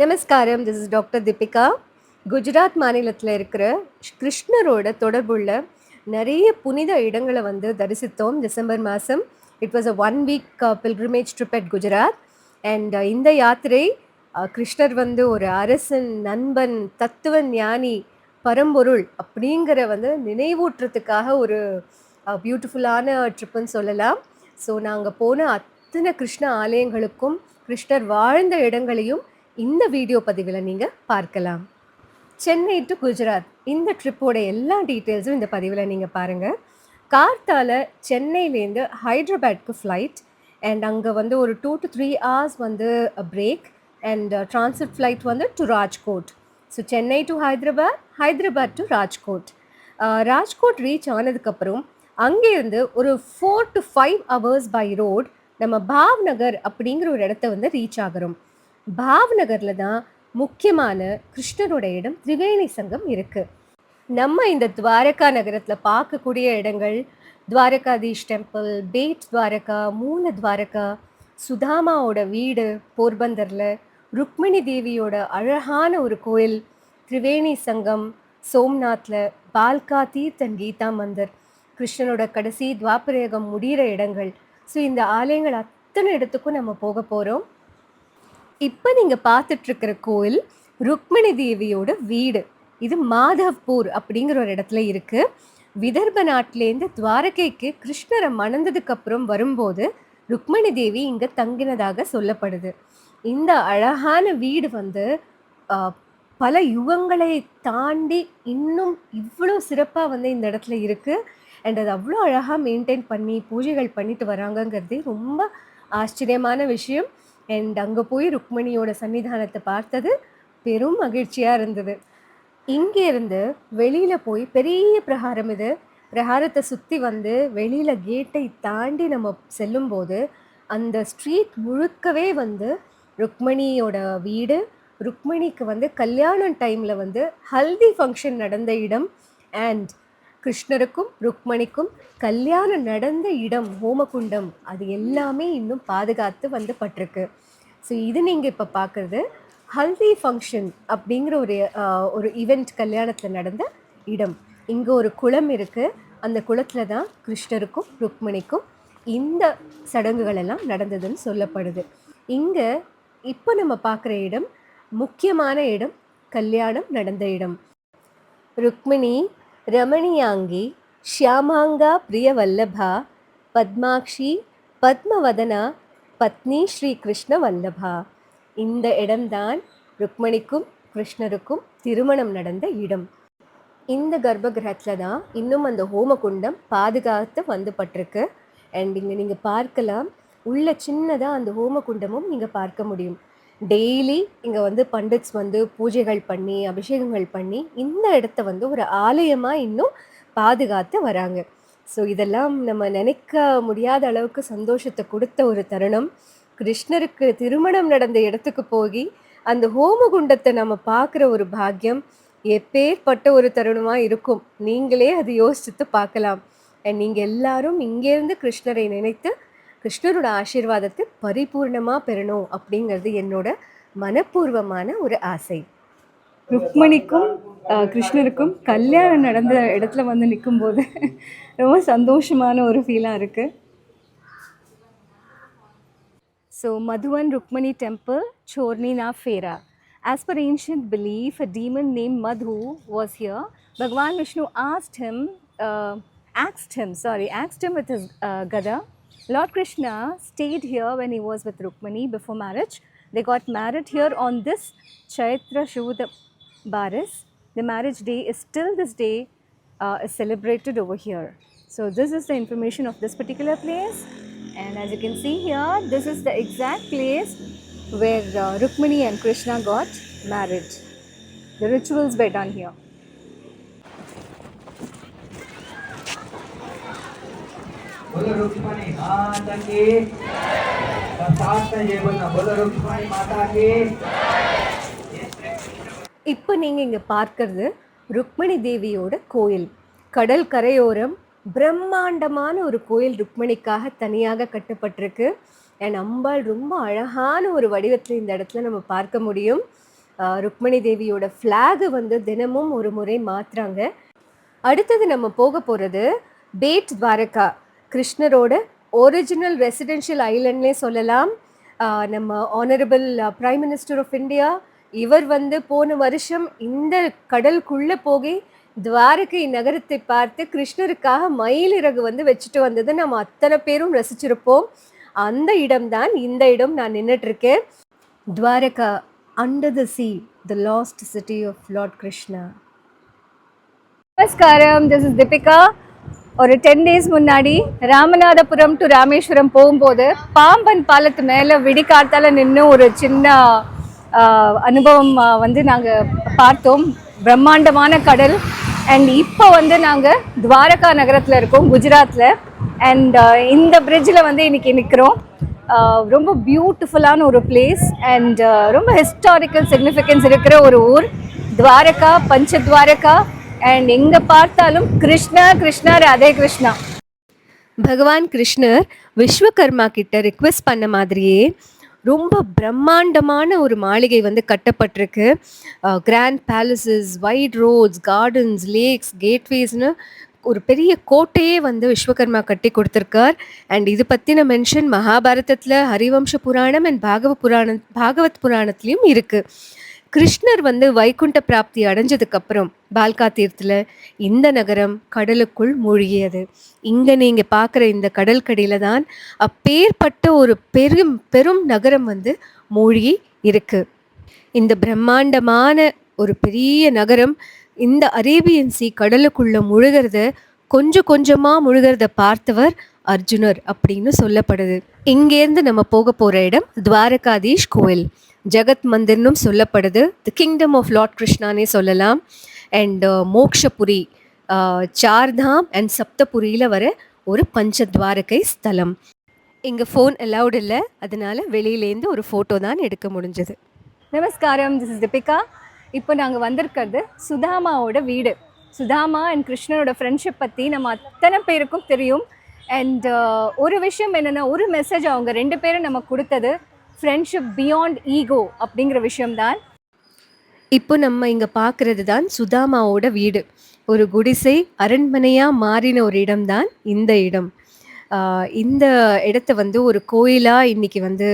நமஸ்காரம். This is doctor Deepika. Gujarat மாநிலத்தில் இருக்கிற கிருஷ்ணரோட தொடர்புள்ள நிறைய புனித இடங்களை வந்து தரிசித்தோம் டிசம்பர் மாதம். It was a 1 week pilgrimage trip at Gujarat. And இந்த யாத்திரை கிருஷ்ணர் வந்து ஒரு அரசன், நண்பன், தத்துவ ஞானி, பரம்பொருள் அப்படிங்கிற வந்து நினைவூட்டுறதுக்காக ஒரு பியூட்டிஃபுல்லான ட்ரிப்புன்னு சொல்லலாம். ஸோ நாங்கள் போன அத்தனை கிருஷ்ண ஆலயங்களுக்கும் கிருஷ்ணர் வாழ்ந்த இடங்களையும் இந்த வீடியோ பதிவில் நீங்கள் பார்க்கலாம். சென்னை டு குஜராத் இந்த ட்ரிப்போட எல்லா டீட்டெயில்ஸும் இந்த பதிவில் நீங்கள் பாருங்கள். கார்த்தால சென்னையிலேருந்து ஹைதராபாத்க்கு ஃப்ளைட் அண்ட் அங்கே வந்து ஒரு 2 to 3 hours வந்து பிரேக் அண்ட் ட்ரான்சிட் ஃப்ளைட் வந்து to Rajkot. So Chennai to Hyderabad, Hyderabad to Rajkot. Rajkot reach ஆனதுக்கப்புறம் அங்கேருந்து ஒரு 4 to 5 hours பை ரோட் நம்ம பாவ்நகர் அப்படிங்கிற ஒரு இடத்த வந்து ரீச் ஆகிறோம். பாவ்நகரில் தான் முக்கியமான கிருஷ்ணரோட இடம் திரிவேணி சங்கம் இருக்குது. நம்ம இந்த துவாரகா நகரத்தில் பார்க்கக்கூடிய இடங்கள் துவாரகாதீஷ் டெம்பிள், பேட் துவாரகா, மூல துவாரகா, சுதாமாவோட வீடு போர்பந்தரில், ருக்மிணி தேவியோட அழகான ஒரு கோயில், திரிவேணி சங்கம், சோம்நாத்தில் பால்கா தீர்த்தன் கீதா மந்திர், கிருஷ்ணனோட கடைசி துவாபரயுகம் முடிகிற இடங்கள். ஸோ இந்த ஆலயங்கள் அத்தனை இடத்துக்கும் நம்ம போக போகிறோம். இப்போ நீங்கள் பார்த்துட்ருக்கிற கோயில் ருக்மிணி தேவியோட வீடு. இது மாதவ்பூர் அப்படிங்கிற ஒரு இடத்துல இருக்குது. விதர்ப நாட்டிலேருந்து துவாரகைக்கு கிருஷ்ணரை மணந்ததுக்கப்புறம் வரும்போது ருக்மிணி தேவி இங்கே தங்கினதாக சொல்லப்படுது. இந்த அழகான வீடு வந்து பல யுகங்களை தாண்டி இன்னும் இவ்வளோ சிறப்பாக வந்து இந்த இடத்துல இருக்குது. அண்ட் அது அவ்வளோ அழகாக மெயின்டைன் பண்ணி பூஜைகள் பண்ணிட்டு வராங்கங்கிறதே ரொம்ப ஆச்சரியமான விஷயம். அண்ட் அங்கே போய் ருக்மிணியோட சன்னிதானத்தை பார்த்தது பெரும் மகிழ்ச்சியாக இருந்தது. இங்கேருந்து வெளியில் போய் பெரிய பிரகாரம், இது பிரகாரத்தை சுற்றி வந்து வெளியில் கேட்டை தாண்டி நம்ம செல்லும்போது அந்த ஸ்ட்ரீட் முழுக்கவே வந்து ருக்மிணியோட வீடு, ருக்மிணிக்கு வந்து கல்யாணம் டைமில் வந்து ஹல்தி ஃபங்க்ஷன் நடந்த இடம், அண்ட் கிருஷ்ணருக்கும் ருக்மணிக்கும் கல்யாணம் நடந்த இடம் ஹோமகுண்டம், அது எல்லாமே இன்னும் பாதுகாத்து வந்து பட்டிருக்கு. ஸோ இது நீங்கள் இப்போ பார்க்குறது ஹல்தி ஃபங்க்ஷன் அப்படிங்கிற ஒரு ஈவெண்ட் கல்யாணத்தில் நடந்த இடம். இங்கே ஒரு குளம் இருக்குது. அந்த குளத்தில் தான் கிருஷ்ணருக்கும் ருக்மணிக்கும் இந்த சடங்குகள் எல்லாம் நடந்ததுன்னு சொல்லப்படுது. இங்கே இப்போ நம்ம பார்க்குற இடம் முக்கியமான இடம், கல்யாணம் நடந்த இடம். ருக்மிணி ரமணியாங்கி ஷியாமாங்கா பிரியவல்லபா பத்மாக்ஷி பத்மவதனா பத்னி ஸ்ரீ கிருஷ்ண வல்லபா. இந்த இடம்தான் ருக்மணிக்கும் கிருஷ்ணருக்கும் திருமணம் நடந்த இடம். இந்த கர்ப்பகிரகத்தில் தான் இன்னும் அந்த ஹோமகுண்டம் பாதுகாத்து வந்து பட்டிருக்கு. அண்ட் இங்கே நீங்கள் பார்க்கலாம், உள்ள சின்னதாக அந்த ஹோமகுண்டமும் நீங்கள் பார்க்க முடியும். டெய்லி இங்கே வந்து பண்டிட்ஸ் வந்து பூஜைகள் பண்ணி அபிஷேகங்கள் பண்ணி இந்த இடத்த வந்து ஒரு ஆலயமாக இன்னும் பாதுகாத்து வராங்க. ஸோ இதெல்லாம் நம்ம நினைக்க முடியாத அளவுக்கு சந்தோஷத்தை கொடுத்த ஒரு தருணம். கிருஷ்ணருக்கு திருமணம் நடந்த இடத்துக்கு போய் அந்த ஹோமகுண்டத்தை நம்ம பார்க்குற ஒரு பாக்கியம் எப்பேற்பட்ட ஒரு தருணமாக இருக்கும். நீங்களே அது யோசித்து பார்க்கலாம். அண்ட் நீங்கள் எல்லாரும் இங்கேருந்து கிருஷ்ணரை நினைத்து கிருஷ்ணரோட ஆசீர்வாதத்தை பரிபூர்ணமாக பெறணும் அப்படிங்கிறது என்னோட மனப்பூர்வமான ஒரு ஆசை. ருக்மணிக்கும் கிருஷ்ணருக்கும் கல்யாணம் நடந்த இடத்துல வந்து நிற்கும்போது ரொம்ப சந்தோஷமான ஒரு ஃபீலாக இருக்குது. So Madhuvan Rukmini temple, Chornina Fera. As per ancient belief, a demon named Madhu was here. Bhagwan Vishnu asked him with his gada. Lord Krishna stayed here when he was with Rukmani before marriage. They got married here on this Chaitra Shuddha Baris. The marriage day is still this day is celebrated over here. So this is the information of this particular place. And as you can see here, this is the exact place where Rukmani and Krishna got married. The rituals were done here. बोलो रुक्मणी माता की साथ ये बोलना, बोलो रुक्मणी माता की. இப்போ நீங்கள் இங்கே பார்க்கறது ருக்மிணி தேவியோட கோயில். கடல் கரையோரம் பிரம்மாண்டமான ஒரு கோயில் ருக்மிணிக்காக தனியாக கட்டப்பட்டிருக்கு. அண்ட் அம்பாள் ரொம்ப அழகான ஒரு வடிவத்தில் இந்த இடத்துல நம்ம பார்க்க முடியும். ருக்மணி தேவியோட ஃப்ளாகு வந்து தினமும் ஒரு முறை மாற்றுறாங்க. அடுத்தது நம்ம போக போகிறது பேட் துவாரகா, கிருஷ்ணரோட ஒரிஜினல் ரெசிடென்ஷியல் ஐலண்ட்னே சொல்லலாம். நம்ம honourable prime minister of India இவர் வந்து போன வருஷம் இந்த கடலுக்குள்ளே போகி துவாரகை நகரத்தை பார்த்து கிருஷ்ணருக்காக மயிலிறகு வந்து வச்சுட்டு வந்தது நம்ம அத்தனை பேரும் ரசிச்சிருப்போம். அந்த இடம்தான் இந்த இடம். நான் நின்றுட்டு இருக்கேன். Dwarka, under the sea, the lost city of lord Krishna. நமஸ்காரம், திஸ் இஸ் தீபிகா. ஒரு 10 டேஸ் முன்னாடி ராமநாதபுரம் டு ராமேஸ்வரம் போகும்போது பாம்பன் பாலத்து மேலே விடிகாத்தால நின்று ஒரு சின்ன அனுபவம் வந்து நாங்கள் பார்த்தோம். பிரம்மாண்டமான கடல். அண்ட் இப்போ வந்து நாங்கள் துவாரகா நகரத்தில் இருக்கோம், குஜராத்தில். அண்ட் இந்த பிரிட்ஜில் வந்து இன்னைக்கு நிற்கிறோம். ரொம்ப பியூட்டிஃபுல்லான ஒரு பிளேஸ் அண்ட் ரொம்ப ஹிஸ்டாரிக்கல் சிக்னிஃபிகன்ஸ் இருக்கிற ஒரு ஊர் துவாரகா, பஞ்சத்வாரகா. அண்ட் எங்கே பார்த்தாலும் கிருஷ்ணா கிருஷ்ணா ராதே கிருஷ்ணா. பகவான் கிருஷ்ணர் விஸ்வகர்மா கிட்ட ரிக்வெஸ்ட் பண்ண மாதிரியே ரொம்ப பிரம்மாண்டமான ஒரு மாளிகை வந்து கட்டப்பட்டிருக்கு. Grand palaces, wide roads, gardens, lakes, கேட்வேஸ்னு ஒரு பெரிய கோட்டையே வந்து விஸ்வகர்மா கட்டி கொடுத்துருக்கார். அண்ட் இது பற்றின மென்ஷன் மகாபாரதத்தில், ஹரிவம்ச புராணம் அண்ட் பாகவத் புராணத்துலேயும் இருக்குது. கிருஷ்ணர் வந்து வைகுண்ட பிராப்தி அடைஞ்சதுக்கப்புறம் பால்கா தீர்த்தில் இந்த நகரம் கடலுக்குள் மூழ்கியது. இங்கே நீங்கள் பார்க்குற இந்த கடற்கடியில் தான் அப்பேற்பட்ட ஒரு பெரும் நகரம் வந்து மூழ்கி இருக்கு. இந்த பிரம்மாண்டமான ஒரு பெரிய நகரம் இந்த அரேபியன் சி கடலுக்குள்ள முழுகிறத கொஞ்சம் கொஞ்சமாக முழுகிறத பார்த்தவர் அர்ஜுனர் அப்படின்னு சொல்லப்படுது. இங்கேருந்து நம்ம போக போகிற இடம் துவாரகாதீஷ் கோவில், ஜெகத் மந்திர்னும் சொல்லப்படுது. தி கிங்டம் ஆஃப் லார்ட் கிருஷ்ணானே சொல்லலாம். அண்ட் மோக்ஷபுரி, சார்தாம் அண்ட் சப்தபுரியில் வர ஒரு பஞ்சத்வாரகை ஸ்தலம். இங்கே ஃபோன் அலவுட் இல்லை, அதனால வெளியிலேருந்து ஒரு ஃபோட்டோ தான் எடுக்க முடிஞ்சது. நமஸ்காரம், திஸ் இஸ் தீபிகா. இப்போ நாங்கள் வந்திருக்கிறது சுதாமாவோட வீடு. சுதாமா அண்ட் கிருஷ்ணரோட ஃப்ரெண்ட்ஷிப் பற்றி நம்ம அத்தனை பேருக்கும் தெரியும். அண்ட் ஒரு விஷயம் என்னென்னா, ஒரு மெசேஜ் அவங்க 2 பேரும் நமக்கு கொடுத்தது, ஃப்ரெண்ட்ஷிப் பியாண்ட் ஈகோ அப்படிங்கிற விஷயம்தான். இப்போ நம்ம இங்கே பார்க்குறது தான் சுதாமாவோட வீடு. ஒரு குடிசை அரண்மனையாக மாறின ஒரு இடம்தான் இந்த இடம். இந்த இடத்த வந்து ஒரு கோயிலாக இன்றைக்கி வந்து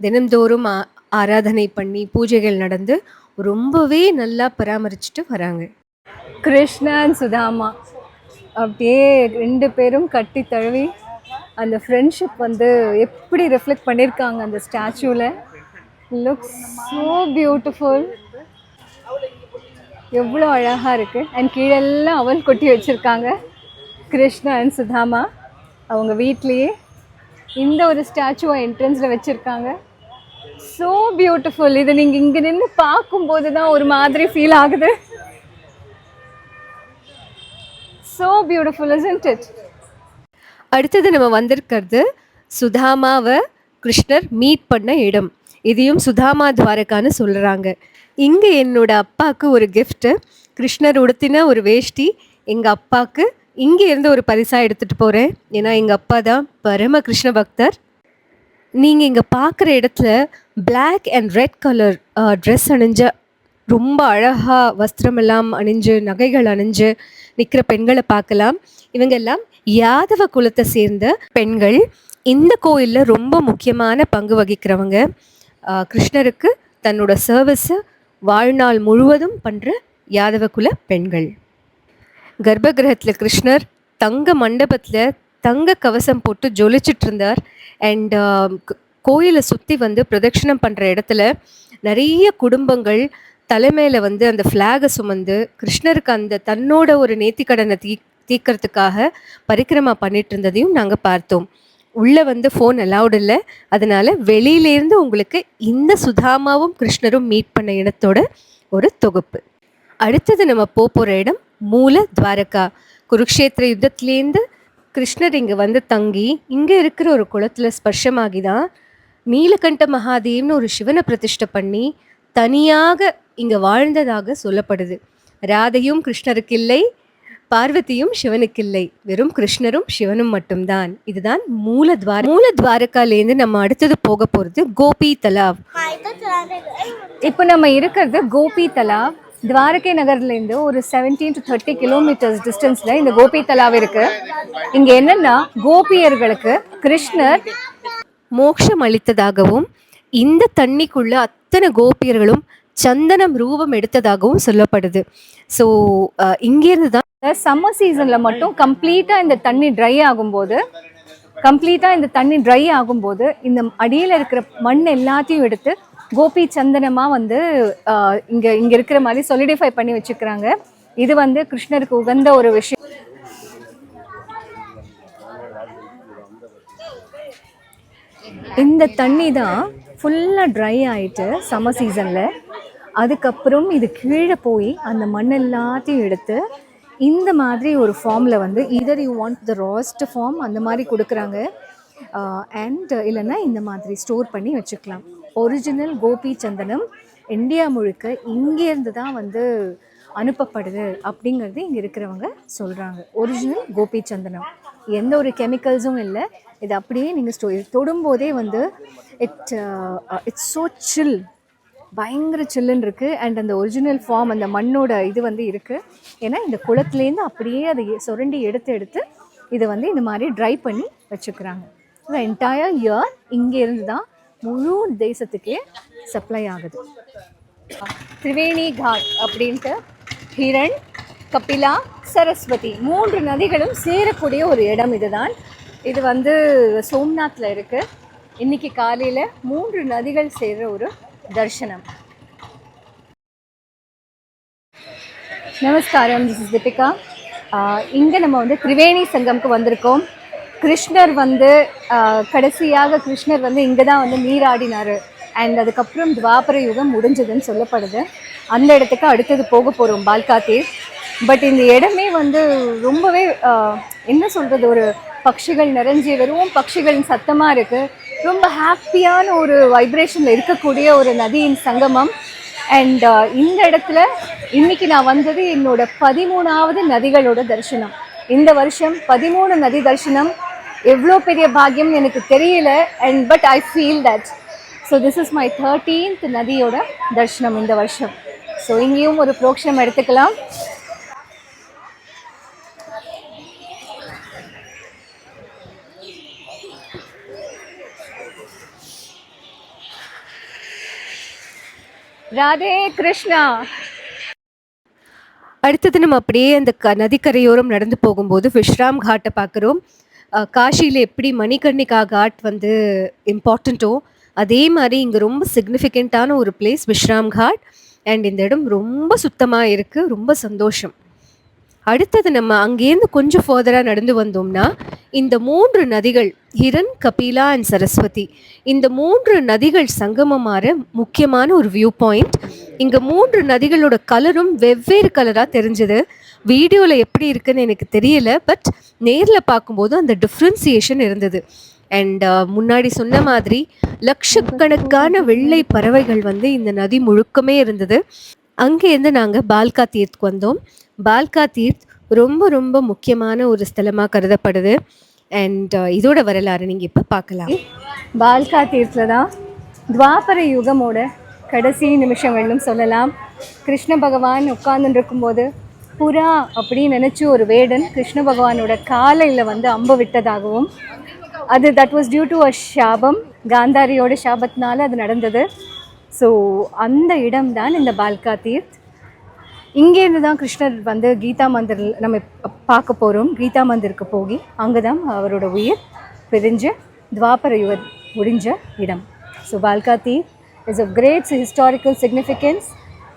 தினந்தோறும் ஆராதனை பண்ணி பூஜைகள் நடந்து ரொம்பவே நல்லா பராமரிச்சுட்டு வராங்க. கிருஷ்ணா அண்ட் சுதாமா அப்படியே 2 பேரும் கட்டி தழுவி அந்த ஃப்ரெண்ட்ஷிப் வந்து எப்படி ரிஃப்ளெக்ட் பண்ணியிருக்காங்க அந்த ஸ்டாச்சுவில். Looks so beautiful. எவ்வளோ அழகாக இருக்குது. அண்ட் கீழெல்லாம் அவல் கொட்டி வச்சுருக்காங்க. கிருஷ்ணா அண்ட் சுதாமா அவங்க வீட்லேயே இந்த ஒரு ஸ்டாச்சுவை என்ட்ரன்ஸில் வச்சுருக்காங்க. So beautiful. இது நீங்கள் இங்கே நின்று பார்க்கும்போது தான் ஒரு மாதிரி ஃபீல் ஆகுது. So beautiful, isn't it? அடுத்தது நம்ம வந்திருக்கிறது சுதாமாவை கிருஷ்ணர் மீட் பண்ண இடம். இதையும் சுதாமா துவாரகான்னு சொல்கிறாங்க. இங்கே என்னோட அப்பாவுக்கு ஒரு கிஃப்ட்டு, கிருஷ்ணர் உடுத்தின ஒரு வேஷ்டி எங்கள் அப்பாவுக்கு இங்கே இருந்து ஒரு பரிசாக எடுத்துகிட்டு போகிறேன். ஏன்னா எங்கள் அப்பா தான் பரம கிருஷ்ண பக்தர். நீங்கள் இங்கே பார்க்குற இடத்துல black and red colour dress அணிஞ்ச ரொம்ப அழகாக வஸ்திரமெல்லாம் அணிஞ்சு நகைகள் அணிஞ்சு நிற்கிற பெண்களை பார்க்கலாம். இவங்கெல்லாம் யாதவ குலத்தை சேர்ந்த பெண்கள். இந்த கோயிலில் ரொம்ப முக்கியமான பங்கு வகிக்கிறவங்க. கிருஷ்ணருக்கு தன்னோட சர்வீஸை வாழ்நாள் முழுவதும் பண்ணுற யாதவ குல பெண்கள். கர்ப்பகிரகத்தில் கிருஷ்ணர் தங்க மண்டபத்தில் தங்க கவசம் போட்டு ஜொலிச்சிட்டு இருந்தார். அண்ட் கோயிலை சுற்றி வந்து பிரதட்சிணம் பண்ணுற இடத்துல நிறைய குடும்பங்கள் தலைமையில் வந்து அந்த ஃப்ளாகை சுமந்து கிருஷ்ணருக்கு அந்த தன்னோட ஒரு நேர்த்திக்கடனை தீர்க்கறதுக்காக பரிக்கிரமா பண்ணிட்டு இருந்ததையும் நாங்கள் பார்த்தோம். உள்ளே வந்து ஃபோன் அலவுட் இல்லை, அதனால் வெளியிலேருந்து உங்களுக்கு இந்த சுதாமாவும் கிருஷ்ணரும் மீட் பண்ண இடத்தோட ஒரு தொகுப்பு. அடுத்தது நம்ம போகிற இடம் மூல துவாரகா. குருக்ஷேத்திர யுத்தத்துலேருந்து கிருஷ்ணர் இங்கே வந்து தங்கி இங்கே இருக்கிற ஒரு குளத்தில் ஸ்பர்ஷமாகி தான் நீலகண்ட மகாதேவ்னு ஒரு சிவனை பிரதிஷ்டை பண்ணி தனியாக இங்கே வாழ்ந்ததாக சொல்லப்படுது. ராதையும் கிருஷ்ணருக்கு இல்லை, பார்வதியும் சிவனுக்கு இல்லை, வெறும் கிருஷ்ணரும் சிவனும் மட்டும்தான். இதுதான் மூல துவாரகாலேருந்து நம்ம அடுத்தது போக போறது கோபி தலாவ். இப்போ நம்ம இருக்கிறது கோபி தலாவ். துவாரகை நகர்லேருந்து ஒரு 17 to 30 கிலோமீட்டர்ஸ் டிஸ்டன்ஸில் இந்த கோபி தலாவ் இருக்கு. இங்கே என்னன்னா கோபியர்களுக்கு கிருஷ்ணர் மோட்சம் அளித்ததாகவும் இந்த தண்ணிக்குள்ள அத்தனை கோபியர்களும் சந்தனம் ரூபம் எடுத்ததாகவும் சொல்லப்படுது. ஸோ இங்கேருந்து தான் சம்மர் சீசனில் மட்டும் கம்ப்ளீட்டாக இந்த தண்ணி ட்ரை ஆகும்போது இந்த அடியில் இருக்கிற மண் எல்லாத்தையும் எடுத்து கோபி சந்தனமாக வந்து இங்கே இருக்கிற மாதிரி சொலிடிஃபை பண்ணி வச்சுக்கிறாங்க. இது வந்து கிருஷ்ணருக்கு உகந்த ஒரு விஷயம். இந்த தண்ணி தான் ஃபுல்லாக ட்ரை ஆகிட்டு சம்மர் சீசனில், அதுக்கப்புறம் இது கீழே போய் அந்த மண் எல்லாத்தையும் எடுத்து இந்த மாதிரி ஒரு ஃபார்மில் வந்து either you want the roast form அந்த மாதிரி கொடுக்குறாங்க, அண்ட் இல்லைன்னா இந்த மாதிரி ஸ்டோர் பண்ணி வச்சுக்கலாம். ஒரிஜினல் கோபி சந்தனம் இந்தியா முழுக்க இங்கேருந்து தான் வந்து அனுப்பப்படுது அப்படிங்கிறது இங்கே இருக்கிறவங்க சொல்கிறாங்க. ஒரிஜினல் கோபி சந்தனம், எந்த ஒரு கெமிக்கல்ஸும் இல்லை. இது அப்படியே நீங்கள் தொடும்போதே வந்து இட்ஸ் ஸோ சில், பயங்கர சில்லுன்னு இருக்குது. அண்ட் அந்த ஒரிஜினல் ஃபார்ம் அந்த மண்ணோட இது வந்து இருக்குது. ஏன்னா இந்த குளத்துலேருந்து அப்படியே அதை சுரண்டி எடுத்து இதை வந்து இந்த மாதிரி ட்ரை பண்ணி வச்சுக்கிறாங்க. இந்த என்டையர் இயர் இங்கேருந்து தான் முழு தேசத்துக்கே சப்ளை ஆகுது. திரிவேணி காட் அப்படின்ட்டு ஹிரண், கபிலா, சரஸ்வதி 3 நதிகளும் சேரக்கூடிய ஒரு இடம் இதுதான். இது வந்து சோம்நாத்தில் இருக்குது. இன்றைக்கி காலையில் 3 நதிகள் சேர்கிற ஒரு தர்ஷனம். நமஸ்காரம், திஸ் இஸ் தீபிகா. இங்கே நம்ம வந்து திரிவேணி சங்கம்க்கு வந்திருக்கோம். கிருஷ்ணர் வந்து கடைசியாக கிருஷ்ணர் வந்து இங்கே தான் வந்து நீராடினார். அண்ட் அதுக்கப்புறம் துவாபர யுகம் முடிஞ்சதுன்னு சொல்லப்படுது. அந்த இடத்துக்கு அடுத்தது போக போகிறோம், பால்கா தீர்த். பட் இந்த இடமே வந்து ரொம்பவே என்ன சொல்கிறது, ஒரு பட்சிகள் நிறைஞ்சி வெறும் பட்சிகளின் சத்தமாக இருக்குது. ரொம்ப ஹாப்பியான ஒரு வைப்ரேஷனில் இருக்கக்கூடிய ஒரு நதியின் சங்கமம். அண்ட் இந்த இடத்துல இன்றைக்கி நான் வந்தது என்னோட 13வது நதிகளோட தரிசனம். இந்த வருஷம் 13 நதி தரிசனம் எவ்வளோ பெரிய பாக்கியம் எனக்கு தெரியல. And but I feel that. So this is my 13th நதியோட தரிசனம் இந்த வருஷம். ஸோ இங்கேயும் ஒரு புரோக்ஷனம் எடுத்துக்கலாம். ராதே கிருஷ்ணா. அடுத்தது நம்ம அப்படியே அந்த நதிக்கரையோரம் நடந்து போகும்போது விஸ்ராம் காட்டை பார்க்குறோம். காஷியில் எப்படி மணிகர்ணிகா காட் வந்து இம்பார்ட்டண்ட்டோ அதே மாதிரி இங்கே ரொம்ப சிக்னிஃபிகண்ட்டான ஒரு பிளேஸ் விஸ்ராம் காட். அண்ட் இந்த இடம் ரொம்ப சுத்தமாக இருக்குது, ரொம்ப சந்தோஷம். அடுத்தது நம்ம அங்கேருந்து கொஞ்சம் ஃபர்தராக நடந்து வந்தோம்னா இந்த 3 நதிகள் ஹிரண், கபிலா அண்ட் சரஸ்வதி, இந்த 3 நதிகள் சங்கமமாற முக்கியமான ஒரு வியூ பாயிண்ட். இங்கே 3 நதிகளோட கலரும் வெவ்வேறு கலராக தெரிஞ்சது. வீடியோவில் எப்படி இருக்குன்னு எனக்கு தெரியல, பட் நேரில் பார்க்கும்போது அந்த டிஃப்ரென்சியேஷன் இருந்தது. அண்ட் முன்னாடி சொன்ன மாதிரி லட்சக்கணக்கான வெள்ளை பறவைகள் வந்து இந்த நதி முழுக்கமே இருந்தது. அங்கேருந்து நாங்கள் பால்கா தீர்த்துக்கு வந்தோம். பால்கா தீர்த் ரொம்ப ரொம்ப முக்கியமான ஒரு ஸ்தலமாக கருதப்படுது. அண்ட் இதோட வரலாறு நீங்கள் இப்போ பார்க்கலாம். பால்கா தீர்த்தில் தான் துவாபர யுகமோட கடைசி நிமிஷங்கள்னு சொல்லலாம். கிருஷ்ண பகவான் உட்கார்ந்துட்டு இருக்கும்போது புறா அப்படின்னு நினச்சி ஒரு வேடன் கிருஷ்ண பகவானோட காலையில் வந்து அம்பு விட்டதாகவும், அது that was due to a சாபம், காந்தாரியோட சாபத்தினால அது நடந்தது. ஸோ அந்த இடம் தான் இந்த பால்கா தீர்த். இங்கேருந்து தான் கிருஷ்ணர் வந்து கீதா மந்திர் நம்ம பார்க்க போகிறோம். கீதா மந்திருக்கு போய் அங்கே தான் அவரோட உயிர் பிரிஞ்சு துவாபர யுகம் முடிஞ்ச இடம். ஸோ பால்கா Tirth is a great historical significance.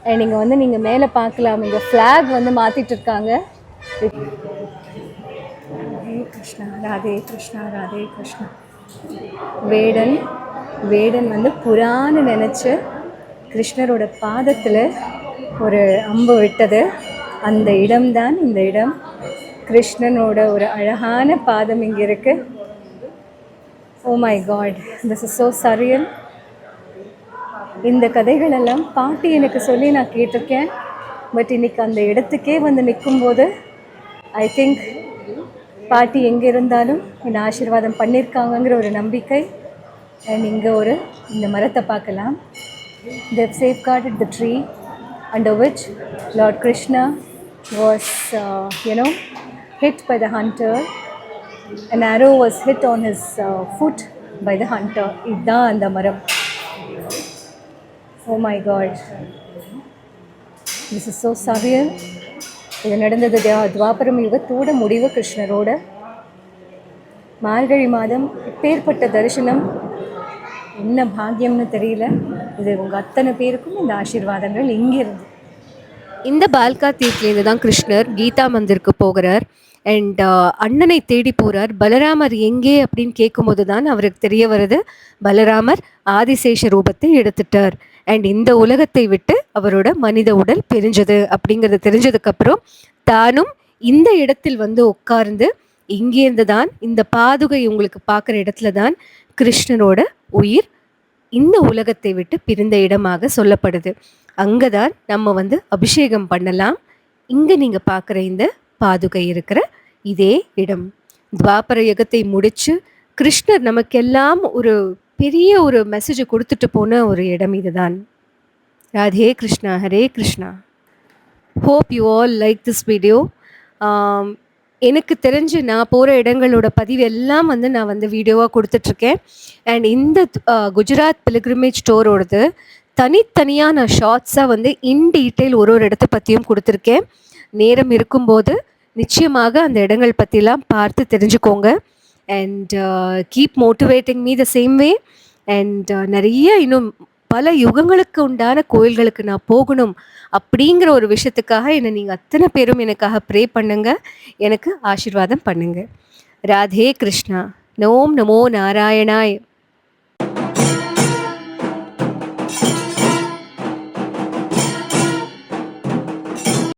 And இங்கே வந்து நீங்கள் மேலே பார்க்கலாம், இங்கே ஃப்ளாக் வந்து மாற்றிட்டு இருக்காங்க. ராதே கிருஷ்ணா, ராதே கிருஷ்ணா, ராதே கிருஷ்ணா. வேடன் வந்து புறான்னு நினச்சி கிருஷ்ணரோட பாதத்தில் ஒரு அம்பு விட்டது. அந்த இடம்தான் இந்த இடம். கிருஷ்ணனோட ஒரு அழகான பாதம் இங்கே இருக்குது. Oh my god, this is so surreal. இந்த கதைகளெல்லாம் பாட்டி எனக்கு சொல்லி நான் கேட்டிருக்கேன். பட் இன்றைக்கி அந்த இடத்துக்கே வந்து நிற்கும்போது ஐ திங்க் பாட்டி எங்கே இருந்தாலும் என்னை ஆசீர்வாதம் பண்ணியிருக்காங்கங்கிற ஒரு நம்பிக்கை. அண்ட் இங்கே இந்த மரத்தை பார்க்கலாம். they've safeguarded the tree under which Lord Krishna was hit by the hunter. An arrow was hit on his foot by the hunter. இதுதான் அந்த மரம். Oh my God, this is so surreal. இது நடந்தது துவாபரம் யுகத்தோட முடிவு கிருஷ்ணரோட. மார்கழி மாதம் இப்பேற்பட்ட தரிசனம் என்ன பாக்கியம்னு தெரியல. இது உங்கள் அத்தனை பேருக்கும் இந்த ஆசீர்வாதங்கள் இங்கிருந்து. இந்த பால்கா தீர்த்திலேருந்து தான் கிருஷ்ணர் கீதா மந்திருக்கு போகிறார். அண்ட் அண்ணனை தேடி போகிறார். பலராமர் எங்கே அப்படின்னு கேட்கும்போது தான் அவருக்கு தெரிய வருது, பலராமர் ஆதிசேஷ ரூபத்தை எடுத்துட்டார். அண்ட் இந்த உலகத்தை விட்டு அவரோட மனித உடல் பிரிஞ்சது அப்படிங்கிறது தெரிஞ்சதுக்கப்புறம் தானும் இந்த இடத்தில் வந்து உட்கார்ந்து இங்கேருந்து தான் இந்த பாதுகை உங்களுக்கு பார்க்குற இடத்துல தான் கிருஷ்ணனோட உயிர் இந்த உலகத்தை விட்டு பிரிந்த இடமாக சொல்லப்படுது. அங்கே தான் நம்ம வந்து அபிஷேகம் பண்ணலாம். இங்கே நீங்கள் பார்க்குற இந்த பாதுகை இருக்கிற இதே இடம். துவாபர யுகத்தை முடிச்சு கிருஷ்ணர் நமக்கெல்லாம் ஒரு பெரிய ஒரு மெசேஜை கொடுத்துட்டு போன ஒரு இடம் இதுதான். Radhe Krishna, Hare Krishna. Hope you all like this video. எனக்கு தெரிஞ்சு நான் போகிற இடங்களோட பதிவு எல்லாம் வந்து நான் வந்து வீடியோவாக கொடுத்துட்ருக்கேன். அண்ட் இந்த குஜராத் பிலிகிரிமேஜ் ஸ்டோரோடது தனித்தனியாக நான் ஷார்ட்ஸாக வந்து இன் டீட்டெயில் ஒரு இடத்தை பற்றியும் கொடுத்துருக்கேன். நேரம் இருக்கும்போது நிச்சயமாக அந்த இடங்கள் பற்றிலாம் பார்த்து தெரிஞ்சுக்கோங்க. And keep motivating me the same way. And நிறைய இன்னும் பல யுகங்களுக்கு உண்டான கோயில்களுக்கு நான் போகணும் அப்படிங்கிற ஒரு விஷயத்துக்காக என்னை நீங்கள் அத்தனை பேரும் எனக்காக ப்ரே பண்ணுங்க, எனக்கு ஆசீர்வாதம் பண்ணுங்க. ராதே கிருஷ்ணா. ஓம் நமோ நாராயணாய்.